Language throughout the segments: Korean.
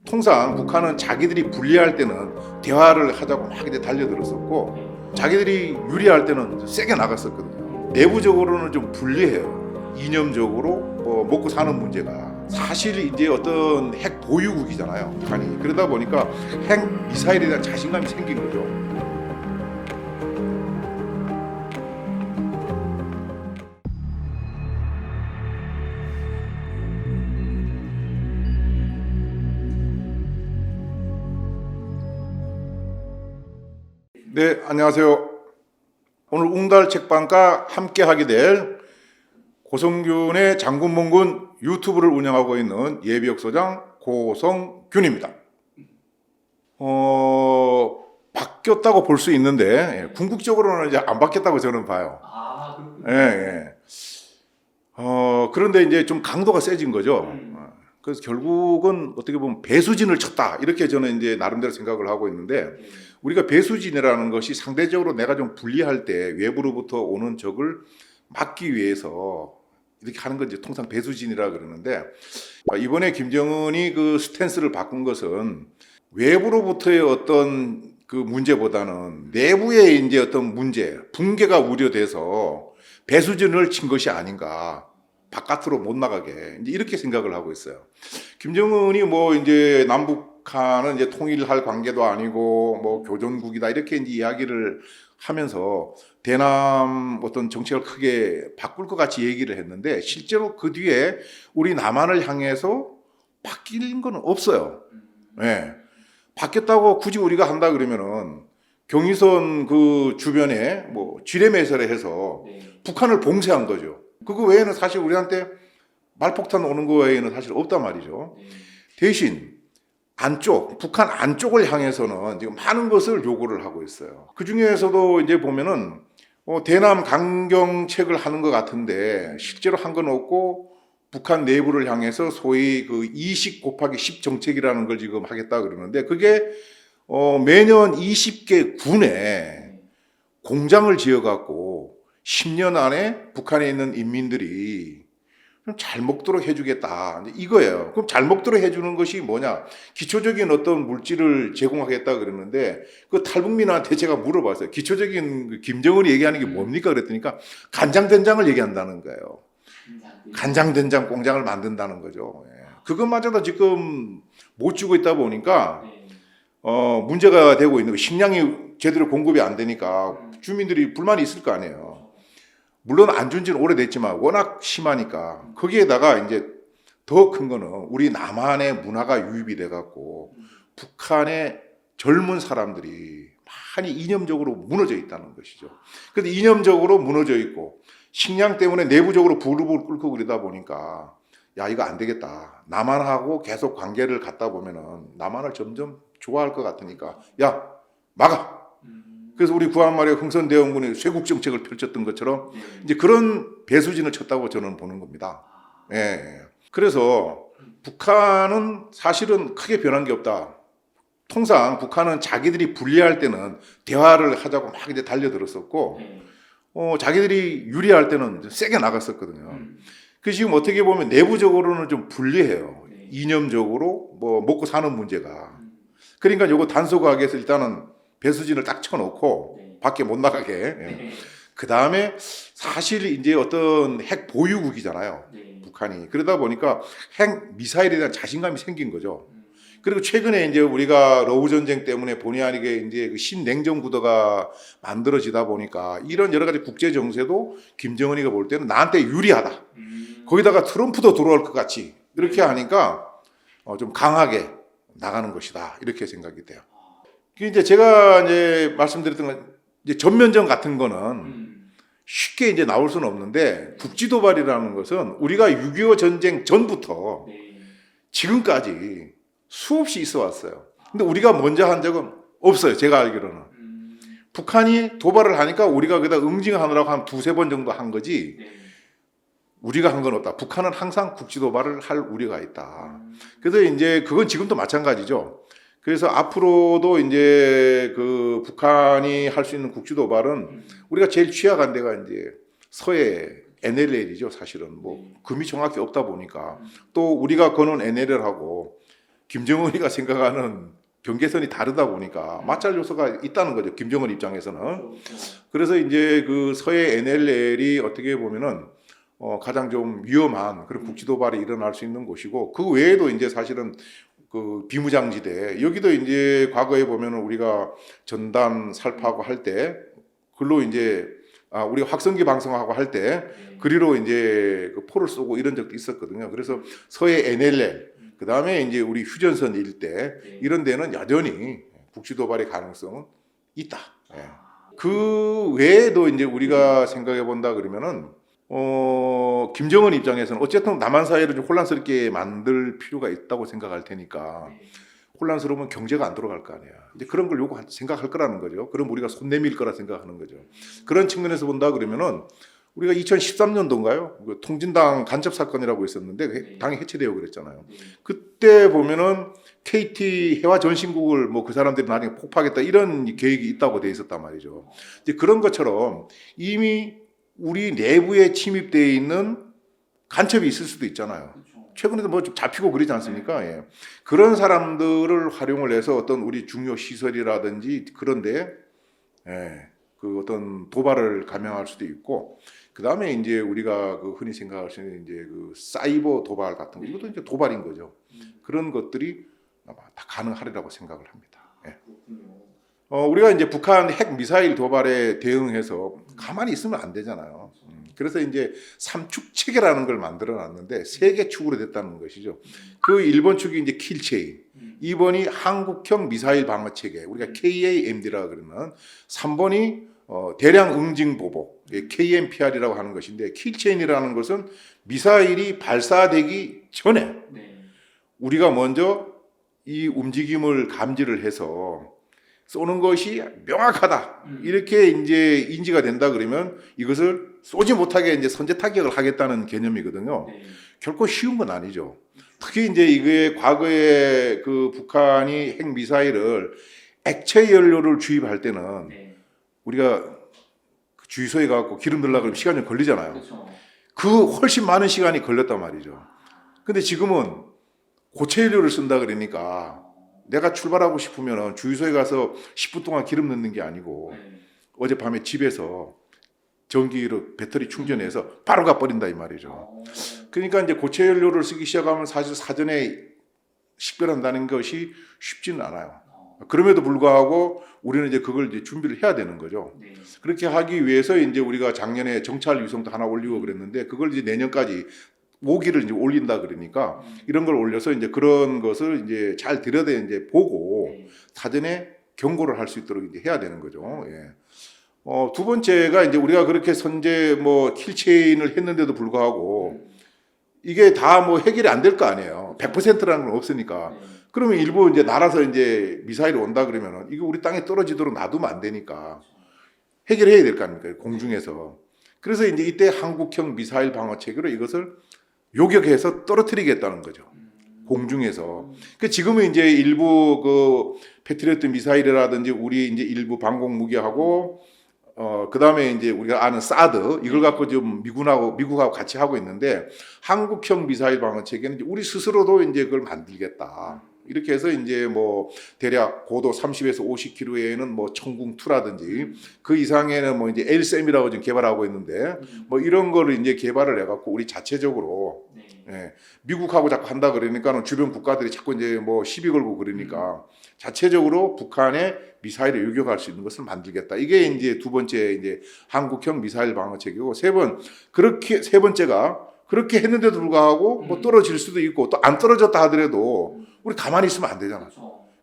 통상 북한은 자기들이 불리할 때는 대화를 하자고 막 이제 달려들었었고 자기들이 유리할 때는 세게 나갔었거든요. 내부적으로는 좀 불리해요. 이념적으로 먹고 사는 문제가 사실 이제 어떤 핵 보유국이잖아요, 북한이. 그러다 보니까 핵 미사일에 대한 자신감이 생긴 거죠. 네, 안녕하세요. 오늘 웅달 책방과 함께 하게 될 고성균의 장군mon군 유튜브를 운영하고 있는 예비역소장 고성균입니다. 바뀌었다고 볼 수 있는데 궁극적으로는 이제 안 바뀌었다고 저는 봐요. 그렇군요. 예. 그런데 이제 좀 강도가 세진 거죠. 그래서 결국은 어떻게 보면 배수진을 쳤다, 이렇게 저는 이제 나름대로 생각을 하고 있는데, 우리가 배수진이라는 것이 상대적으로 내가 좀 불리할 때 외부로부터 오는 적을 막기 위해서 이렇게 하는 건 이제 통상 배수진이라 그러는데, 이번에 김정은이 그 스탠스를 바꾼 것은 외부로부터의 어떤 그 문제보다는 내부의 이제 어떤 문제, 붕괴가 우려돼서 배수진을 친 것이 아닌가. 바깥으로 못 나가게 이제 이렇게 생각을 하고 있어요. 김정은이 뭐 이제 남북한은 이제 통일할 관계도 아니고 뭐 교전국이다, 이렇게 이제 이야기를 하면서 대남 어떤 정책을 크게 바꿀 것 같이 얘기를 했는데, 실제로 그 뒤에 우리 남한을 향해서 바뀐 건 없어요. 예. 바뀌었다고 굳이 우리가 한다 그러면은 경의선 그 주변에 뭐 지뢰매설을 해서 북한을 봉쇄한 거죠. 그거 외에는 사실 우리한테 말폭탄 오는 거 외에는 사실 없단 말이죠. 대신 안쪽, 북한 안쪽을 향해서는 지금 많은 것을 요구를 하고 있어요. 그 중에서도 이제 보면은 대남 강경책을 하는 것 같은데 실제로 한 건 없고, 북한 내부를 향해서 소위 그 20 곱하기 10 정책이라는 걸 지금 하겠다 그러는데, 그게 매년 20개 군에 공장을 지어갖고 10년 안에 북한에 있는 인민들이 잘 먹도록 해주겠다, 이거예요. 그럼 잘 먹도록 해주는 것이 뭐냐? 기초적인 어떤 물질을 제공하겠다 그러는데, 그 탈북민한테 제가 물어봤어요. 기초적인 김정은이 얘기하는 게 뭡니까? 그랬더니까 간장된장을 얘기한다는 거예요. 간장된장 공장을 만든다는 거죠. 그것마저도 지금 못 주고 있다 보니까 문제가 되고 있는 거. 식량이 제대로 공급이 안 되니까 주민들이 불만이 있을 거 아니에요. 물론 안 준 지는 오래됐지만 워낙 심하니까. 거기에다가 이제 더 큰 거는 우리 남한의 문화가 유입이 돼갖고 북한의 젊은 사람들이 많이 이념적으로 무너져 있다는 것이죠. 그런데 이념적으로 무너져 있고 식량 때문에 내부적으로 부르르 끓고 그러다 보니까, 야, 이거 안 되겠다. 남한하고 계속 관계를 갖다 보면은 남한을 점점 좋아할 것 같으니까, 야, 막아. 그래서 우리 구한말의 흥선대원군이 쇄국 정책을 펼쳤던 것처럼 이제 그런 배수진을 쳤다고 저는 보는 겁니다. 예. 그래서 북한은 사실은 크게 변한 게 없다. 통상 북한은 자기들이 불리할 때는 대화를 하자고 막 이제 달려들었었고, 자기들이 유리할 때는 세게 나갔었거든요. 그 지금 어떻게 보면 내부적으로는 좀 불리해요. 이념적으로 뭐 먹고 사는 문제가. 그러니까 이거 단속하기 위해서 일단은 배수진을 딱 쳐놓고 밖에 못 나가게. 그 다음에 사실 이제 어떤 핵 보유국이잖아요, 북한이. 그러다 보니까 핵 미사일에 대한 자신감이 생긴 거죠. 그리고 최근에 이제 우리가 러우 전쟁 때문에 본의 아니게 이제 그 신냉전 구도가 만들어지다 보니까 이런 여러 가지 국제 정세도 김정은이가 볼 때는 나한테 유리하다. 거기다가 트럼프도 들어올 것 같이 이렇게 하니까 좀 강하게 나가는 것이다, 이렇게 생각이 돼요. 이제 제가 이제 말씀드렸던 건 이제 전면전 같은 거는 쉽게 이제 나올 수는 없는데, 국지도발이라는 것은 우리가 6.25 전쟁 전부터 지금까지 수없이 있어 왔어요. 근데 우리가 먼저 한 적은 없어요, 제가 알기로는. 북한이 도발을 하니까 우리가 거기다 응징하느라고 한 두세 번 정도 한 거지, 우리가 한 건 없다. 북한은 항상 국지도발을 할 우려가 있다. 그래서 이제 그건 지금도 마찬가지죠. 그래서 앞으로도 이제 그 북한이 할 수 있는 국지도발은 우리가 제일 취약한 데가 이제 서해 NLL이죠. 사실은 뭐 금이 정확히 없다 보니까 또 우리가 거는 NLL하고 김정은이가 생각하는 경계선이 다르다 보니까 마찰 요소가 있다는 거죠. 김정은 입장에서는. 그래서 이제 그 서해 NLL이 어떻게 보면은 가장 좀 위험한 그런 국지 도발이 일어날 수 있는 곳이고, 그 외에도 이제 사실은 그 비무장지대, 여기도 이제 과거에 보면은 우리가 전단 살포하고 할 때 글로 이제 우리가 확성기 방송하고 할 때 그리로 이제 그 포를 쏘고 이런 적도 있었거든요. 그래서 서해 NLL, 그 다음에 이제 우리 휴전선 일대 이런 데는 여전히 국지 도발의 가능성은 있다. 예. 그 외에도 이제 우리가 생각해 본다 그러면은 김정은 입장에서는 어쨌든 남한 사회를 좀 혼란스럽게 만들 필요가 있다고 생각할 테니까, 혼란스러우면 경제가 안 돌아갈 거 아니야. 이제 그런 걸 생각할 거라는 거죠. 그럼 우리가 손 내밀 거라 생각하는 거죠. 그런 측면에서 본다 그러면은 우리가 2013년도인가요? 그 통진당 간첩 사건이라고 있었는데 당이 해체되고 그랬잖아요. 그때 보면은 KT 해화 전신국을 뭐 그 사람들이 나중에 폭파하겠다 이런 계획이 있다고 돼 있었단 말이죠. 이제 그런 것처럼 이미 우리 내부에 침입되어 있는 간첩이 있을 수도 있잖아요. 최근에도 뭐 좀 잡히고 그러지 않습니까? 예. 그런 사람들을 활용을 해서 어떤 우리 중요 시설이라든지 그런데 그 어떤 도발을 감행할 수도 있고, 그 다음에 이제 우리가 그 흔히 생각할 수 있는 이제 그 사이버 도발 같은 거, 이것도 이제 도발인 거죠. 그런 것들이 아마 다 가능하리라고 생각을 합니다. 예. 우리가 이제 북한 핵 미사일 도발에 대응해서 가만히 있으면 안 되잖아요. 그래서 이제 3축 체계라는 걸 만들어 놨는데 3개 축으로 됐다는 것이죠. 그 1번 축이 이제 킬체인, 2번이 한국형 미사일 방어 체계, 우리가 KAMD라고 그러는, 3번이 대량 응징 보복, KMPR이라고 하는 것인데, 킬체인이라는 것은 미사일이 발사되기 전에 우리가 먼저 이 움직임을 감지를 해서 쏘는 것이 명확하다, 이렇게 이제 인지가 된다 그러면 이것을 쏘지 못하게 이제 선제 타격을 하겠다는 개념이거든요. 결코 쉬운 건 아니죠. 특히 이제 이게 과거에 그 북한이 핵 미사일을 액체 연료를 주입할 때는 우리가 주유소에 가고 기름 넣으려고 그러면 시간이 걸리잖아요. 그 훨씬 많은 시간이 걸렸단 말이죠. 근데 지금은 고체 연료를 쓴다 그러니까 내가 출발하고 싶으면 주유소에 가서 10분 동안 기름 넣는 게 아니고 어젯밤에 집에서 전기로 배터리 충전해서 바로 가버린다 이 말이죠. 그러니까 이제 고체 연료를 쓰기 시작하면 사실 사전에 식별한다는 것이 쉽지는 않아요. 그럼에도 불구하고 우리는 이제 그걸 이제 준비를 해야 되는 거죠. 그렇게 하기 위해서 이제 우리가 작년에 정찰 위성도 하나 올리고 그랬는데, 그걸 이제 내년까지 5기를 이제 올린다 그러니까 이런 걸 올려서 이제 그런 것을 이제 잘 들여다 이제 보고 사전에 경고를 할 수 있도록 이제 해야 되는 거죠. 예. 두 번째가 이제 우리가 그렇게 선제 뭐 킬체인을 했는데도 불구하고 이게 다 뭐 해결이 안 될 거 아니에요. 100%라는 건 없으니까. 그러면 일부 이제 날아서 이제 미사일이 온다 그러면은 이거 우리 땅에 떨어지도록 놔두면 안 되니까 해결해야 될 거 아닙니까? 공중에서. 그래서 이제 이때 한국형 미사일 방어 체계로 이것을 요격해서 떨어뜨리겠다는 거죠. 공중에서. 그 지금은 이제 일부 그 패트리어트 미사일이라든지 우리 이제 일부 방공 무기하고 그 다음에 이제 우리가 아는 사드, 이걸 갖고 좀 미국하고 같이 하고 있는데, 한국형 미사일 방어 체계는 이제 우리 스스로도 이제 그걸 만들겠다. 이렇게 해서 이제 뭐 대략 고도 30에서 50km에는 뭐 청궁2라든지 그 이상에는 뭐 이제 LSM이라고 지금 개발하고 있는데, 뭐 이런 거를 이제 개발을 해갖고 우리 자체적으로 미국하고 자꾸 한다 그러니까는 주변 국가들이 자꾸 이제 뭐 시비 걸고 그러니까 자체적으로 북한의 미사일을 요격할 수 있는 것을 만들겠다. 이게 이제 두 번째 이제 한국형 미사일 방어 체계고, 세 번째가 그렇게 했는데도 불구하고 뭐 떨어질 수도 있고 또 안 떨어졌다 하더라도 우리 가만히 있으면 안 되잖아.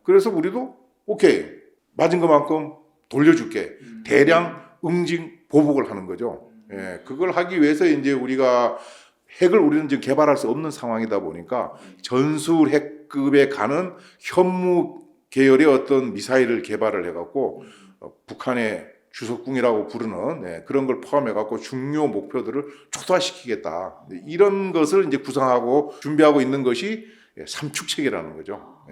그래서 우리도 오케이, 맞은 것만큼 돌려줄게. 대량 응징 보복을 하는 거죠. 예, 그걸 하기 위해서 이제 우리가 핵을 우리는 지금 개발할 수 없는 상황이다 보니까 전술 핵급에 가는 현무 계열의 어떤 미사일을 개발을 해갖고 북한의 주석궁이라고 부르는 그런 걸 포함해갖고 중요 목표들을 초토화시키겠다. 이런 것을 이제 구상하고 준비하고 있는 것이 삼축 체계라는 거죠.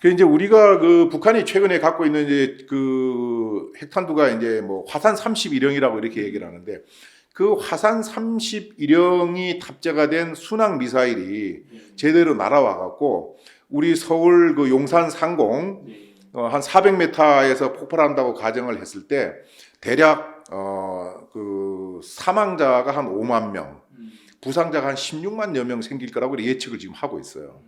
그 이제 우리가 그 북한이 최근에 갖고 있는 이제 그 핵탄두가 이제 뭐 화산 31형이라고 이렇게 얘기를 하는데, 그 화산 31형이 탑재가 된 순항 미사일이 제대로 날아와 갖고 우리 서울 그 용산 상공 네. 한 400m에서 폭발한다고 가정을 했을 때 대략 그 사망자가 한 5만 명, 부상자가 한 16만여 명 생길 거라고 예측을 지금 하고 있어요.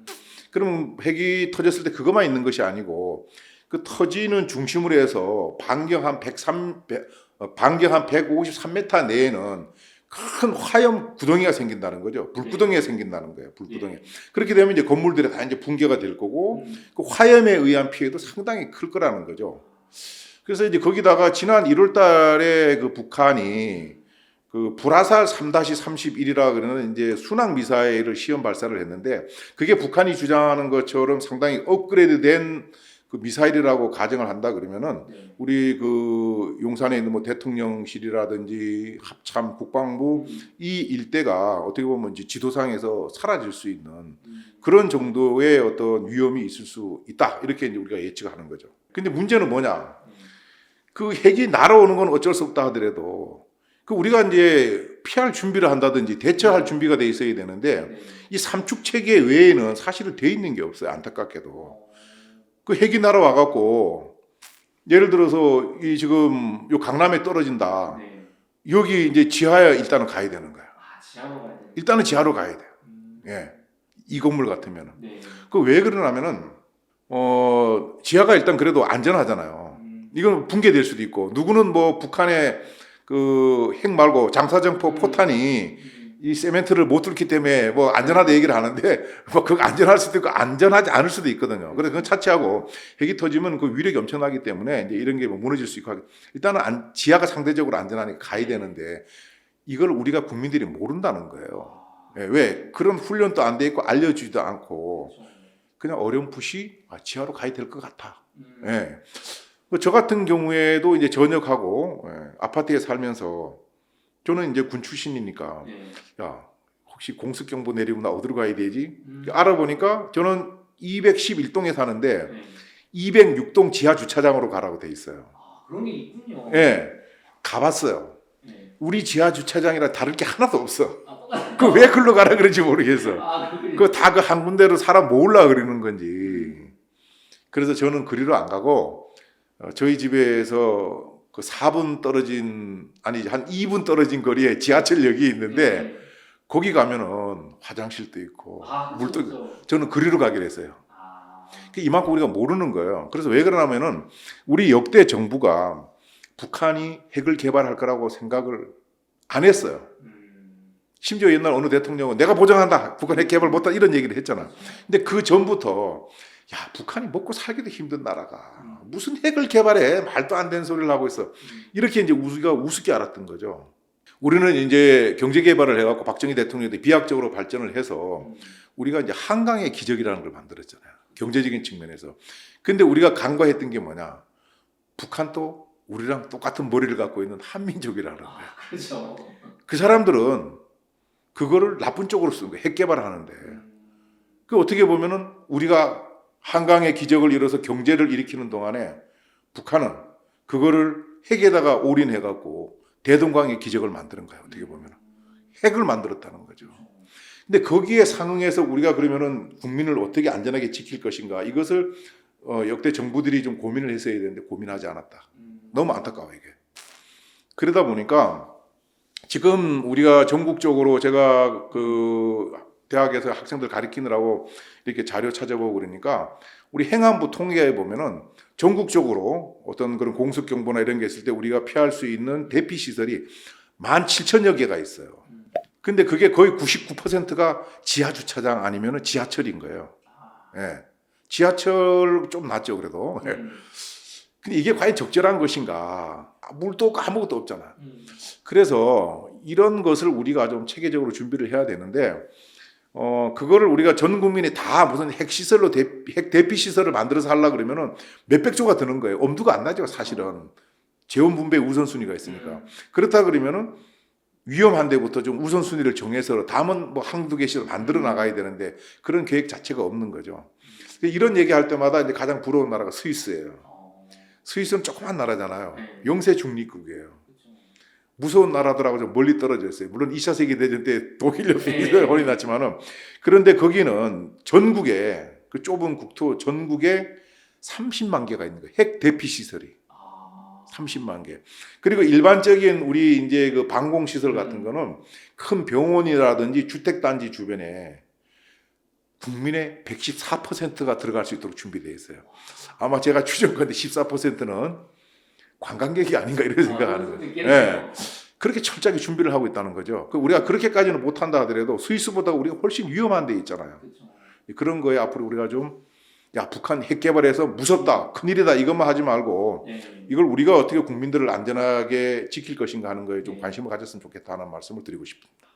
그러면 핵이 터졌을 때 그것만 있는 것이 아니고 그 터지는 중심으로 해서 반경 한 153m 내에는 큰 화염 구덩이가 생긴다는 거죠. 불구덩이가 생긴다는 거예요. 불구덩이. 그렇게 되면 이제 건물들이 다 이제 붕괴가 될 거고 그 화염에 의한 피해도 상당히 클 거라는 거죠. 그래서 이제 거기다가 지난 1월 달에 그 북한이 그 불화살 3-31이라 그러는 이제 순항 미사일을 시험 발사를 했는데 그게 북한이 주장하는 것처럼 상당히 업그레이드된 그 미사일이라고 가정을 한다 그러면은 우리 그 용산에 있는 뭐 대통령실이라든지 합참 국방부 이 일대가 어떻게 보면 이제 지도상에서 사라질 수 있는 그런 정도의 어떤 위험이 있을 수 있다 이렇게 이제 우리가 예측하는 거죠. 근데 문제는 뭐냐? 그 핵이 날아오는 건 어쩔 수 없다 하더라도 그 우리가 이제 피할 준비를 한다든지 대처할 준비가 돼 있어야 되는데 이 삼축 체계 외에는 사실은 돼 있는 게 없어요. 안타깝게도. 그 핵이 날아와 갖고 예를 들어서 이 지금 요 강남에 떨어진다. 여기 이제 지하에 일단은 가야 되는 거야. 지하로 가야 돼. 일단은 지하로 가야 돼요. 예. 이 건물 같으면은. 네. 그 왜 그러냐면은 지하가 일단 그래도 안전하잖아요. 이건 붕괴될 수도 있고 누구는 뭐 북한의 그 핵 말고 장사정포 포탄이 이 세멘트를 못 뚫기 때문에 뭐 안전하다 얘기를 하는데 뭐 그거 안전할 수도 있고 안전하지 않을 수도 있거든요. 그래서 그건 차치하고 핵이 터지면 그 위력이 엄청나기 때문에 이제 이런 게 뭐 무너질 수 있고 일단은 지하가 상대적으로 안전하니까 가야 되는데 이걸 우리가 국민들이 모른다는 거예요. 예, 왜 그런 훈련도 안 돼 있고 알려주지도 않고 그냥 어렴풋이 지하로 가야 될 것 같아. 예. 저 같은 경우에도 이제 전역하고 아파트에 살면서 저는 이제 군 출신이니까 야 혹시 공습경보 내리면 나 어디로 가야 되지? 알아보니까 저는 211동에 사는데 206동 지하 주차장으로 가라고 돼 있어요. 그런 게 있군요. 예, 가봤어요. 네. 우리 지하 주차장이랑 다를 게 하나도 없어. 그 왜 글로 가라 그런지 모르겠어. 그 다 그 한 군데로 사람 모으려고 그러는 건지. 그래서 저는 그리로 안 가고 저희 집에서 그 4분 떨어진 아니 한 2분 떨어진 거리에 지하철역이 있는데 거기 가면은 화장실도 있고 물도 있고 저는 그리로 가기로 했어요. 이만큼 우리가 모르는 거예요. 그래서 왜 그러냐면은 우리 역대 정부가 북한이 핵을 개발할 거라고 생각을 안 했어요. 심지어 옛날 어느 대통령은 내가 보장한다. 북한 핵 개발 못한다. 이런 얘기를 했잖아. 근데 그 전부터 야 북한이 먹고 살기도 힘든 나라가 무슨 핵을 개발해. 말도 안 되는 소리를 하고 있어. 이렇게 이제 우리가 우습게 알았던 거죠. 우리는 이제 경제 개발을 해갖고 박정희 대통령이 비약적으로 발전을 해서 우리가 이제 한강의 기적이라는 걸 만들었잖아요. 경제적인 측면에서. 근데 우리가 간과했던 게 뭐냐. 북한도 우리랑 똑같은 머리를 갖고 있는 한민족이라는 거예요. 그렇죠. 그 사람들은 그거를 나쁜 쪽으로 쓰는 거예요. 핵 개발을 하는데. 그 어떻게 보면은 우리가 한강의 기적을 이뤄서 경제를 일으키는 동안에 북한은 그거를 핵에다가 올인해갖고 대동강의 기적을 만드는 거예요. 어떻게 보면 핵을 만들었다는 거죠. 근데 거기에 상응해서 우리가 그러면은 국민을 어떻게 안전하게 지킬 것인가 이것을 역대 정부들이 좀 고민을 했어야 되는데 고민하지 않았다. 너무 안타까워 이게. 그러다 보니까 지금 우리가 전국적으로 제가 그 대학에서 학생들 가르치느라고 이렇게 자료 찾아보고 그러니까 우리 행안부 통계에 보면은 전국적으로 어떤 그런 공습 경보나 이런 게 있을 때 우리가 피할 수 있는 대피 시설이 17,000여 개가 있어요. 근데 그게 거의 99%가 지하 주차장 아니면은 지하철인 거예요. 예. 지하철 좀 낫죠 그래도. 근데 이게 과연 적절한 것인가? 물도 없고 아무것도 없잖아. 그래서 이런 것을 우리가 좀 체계적으로 준비를 해야 되는데 그거를 우리가 전 국민이 다 무슨 핵시설로 핵 대피 시설을 만들어서 하려고 그러면은 몇백 조가 드는 거예요. 엄두가 안 나죠, 사실은. 재원 분배 우선순위가 있으니까. 그렇다 그러면은 위험한 데부터 좀 우선순위를 정해서 다음은 뭐 한두 개씩 만들어 나가야 되는데 그런 계획 자체가 없는 거죠. 이런 얘기할 때마다 이제 가장 부러운 나라가 스위스예요. 스위스는 조그만 나라잖아요. 영세 중립국이에요. 무서운 나라들하고 좀 멀리 떨어져 있어요. 물론 2차 세계대전 때 독일 옆에 혼이 났지만은 그런데 거기는 전국에 그 좁은 국토 전국에 30만 개가 있는 거예요. 핵 대피 시설이 아. 30만 개. 그리고 일반적인 우리 이제 그 방공 시설 같은 거는 큰 병원이라든지 주택 단지 주변에 국민의 114%가 들어갈 수 있도록 준비되어 있어요. 아마 제가 추정컨대 14%는 관광객이 아닌가 이런 생각하는 거예요. 예. 그렇게 철저하게 준비를 하고 있다는 거죠. 우리가 그렇게까지는 못한다 하더라도 스위스보다 우리가 훨씬 위험한 데 있잖아요. 그렇죠. 그런 거에 앞으로 우리가 좀, 야, 북한 핵 개발해서 무섭다, 큰일이다, 이것만 하지 말고 네. 이걸 우리가 어떻게 국민들을 안전하게 지킬 것인가 하는 거에 좀 네. 관심을 가졌으면 좋겠다 하는 말씀을 드리고 싶습니다.